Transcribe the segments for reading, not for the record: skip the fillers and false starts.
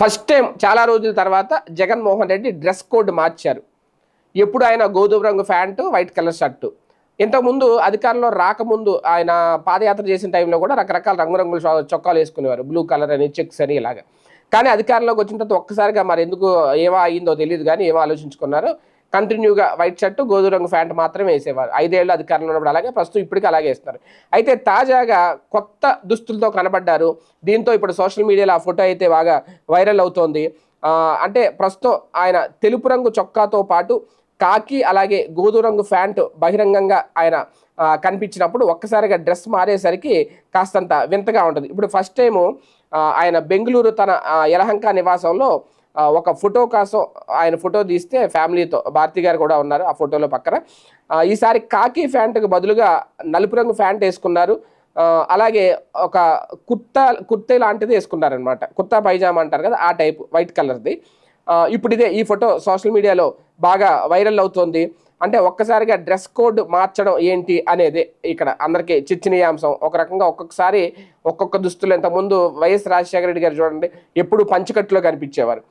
First time చాలా రోజుల తర్వాత జగన్మోహన్ రెడ్డి డ్రెస్ కోడ్ మార్చారు. ఎప్పుడు ఆయన గోధుమ రంగు ప్యాంటు, వైట్ కలర్ షర్టు. ఇంతకుముందు అధికారంలో రాకముందు ఆయన పాదయాత్ర చేసిన టైంలో కూడా రకరకాల రంగురంగుల చొక్కాలు వేసుకునేవారు. బ్లూ కలర్ అని, చెక్స్ అని ఇలాగా. కానీ అధికారంలోకి వచ్చిన తర్వాత ఒక్కసారిగా మరి ఎందుకు ఏమో అయ్యిందో తెలియదు కానీ ఏమో ఆలోచించుకున్నారు. కంటిన్యూగా వైట్ షర్టు, గోధుమ రంగు ప్యాంట్ మాత్రమే వేసేవారు. 5 ఏళ్ళు అధికారంలో ఉన్నప్పుడు అలాగే, ప్రస్తుతం ఇప్పటికీ అలాగే వేస్తున్నారు. అయితే తాజాగా కొత్త దుస్తులతో కనబడ్డారు. దీంతో ఇప్పుడు సోషల్ మీడియాలో ఆ ఫోటో అయితే బాగా వైరల్ అవుతోంది. అంటే ప్రస్తుతం ఆయన తెలుపు రంగు చొక్కాతో పాటు కాకి అలాగే గోధుమ రంగు ప్యాంటు బహిరంగంగా ఆయన కనిపించినప్పుడు ఒక్కసారిగా డ్రెస్ మారేసరికి కాస్తంత వింతగా ఉంటుంది. ఇప్పుడు ఫస్ట్ టైము ఆయన బెంగళూరు తన యలహంక నివాసంలో ఒక ఫోటో కోసం ఆయన ఫోటో తీస్తే ఫ్యామిలీతో భారతి గారు కూడా ఉన్నారు ఆ ఫోటోలో పక్కన. ఈసారి కాకి ప్యాంటుకు బదులుగా నలుపు రంగు ప్యాంట్ వేసుకున్నారు. అలాగే ఒక కుర్తే లాంటిది వేసుకున్నారనమాట. కుర్తా పైజామా అంటారు కదా, ఆ టైప్ వైట్ కలర్ది. ఇప్పుడు ఈ ఫోటో సోషల్ మీడియాలో బాగా వైరల్ అవుతోంది. అంటే ఒక్కసారిగా డ్రెస్ కోడ్ మార్చడం ఏంటి అనేది ఇక్కడ అందరికీ చర్చనీయాంశం. ఒక రకంగా ఒక్కొక్కసారి ఒక్కొక్క దుస్తులు, ఇంతకుముందు వైఎస్ రాజశేఖర రెడ్డి గారు చూడండి ఎప్పుడు పంచకట్టులో కనిపించేవారు.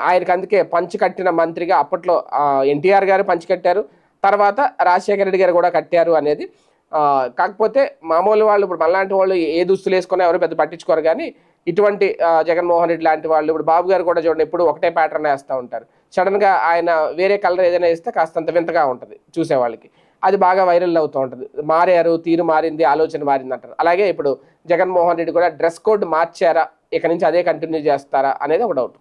ఆయనకు అందుకే పంచి కట్టిన మంత్రిగా అప్పట్లో ఎన్టీఆర్ గారు పంచి కట్టారు, తర్వాత రాజశేఖర రెడ్డి గారు కూడా కట్టారు అనేది. కాకపోతే మామూలు వాళ్ళు ఇప్పుడు మనలాంటి వాళ్ళు ఏ దుస్తులు వేసుకున్నా ఎవరు పెద్ద పట్టించుకోరు. కానీ ఇటువంటి జగన్మోహన్ రెడ్డి లాంటి వాళ్ళు, ఇప్పుడు బాబు గారు కూడా చూడండి ఎప్పుడు ఒకటే ప్యాటర్న్ వేస్తూ ఉంటారు. సడన్గా ఆయన వేరే కలర్ ఏదైనా వేస్తే కాస్తంత వింతగా ఉంటుంది చూసేవాళ్ళకి. అది బాగా వైరల్ అవుతూ ఉంటుంది. మారారు, తీరు మారింది, ఆలోచన మారింది అంటారు. అలాగే ఇప్పుడు జగన్మోహన్ రెడ్డి కూడా డ్రెస్ కోడ్ మార్చారా, ఇక నుంచి అదే కంటిన్యూ చేస్తారా అనేది ఒక డౌట్.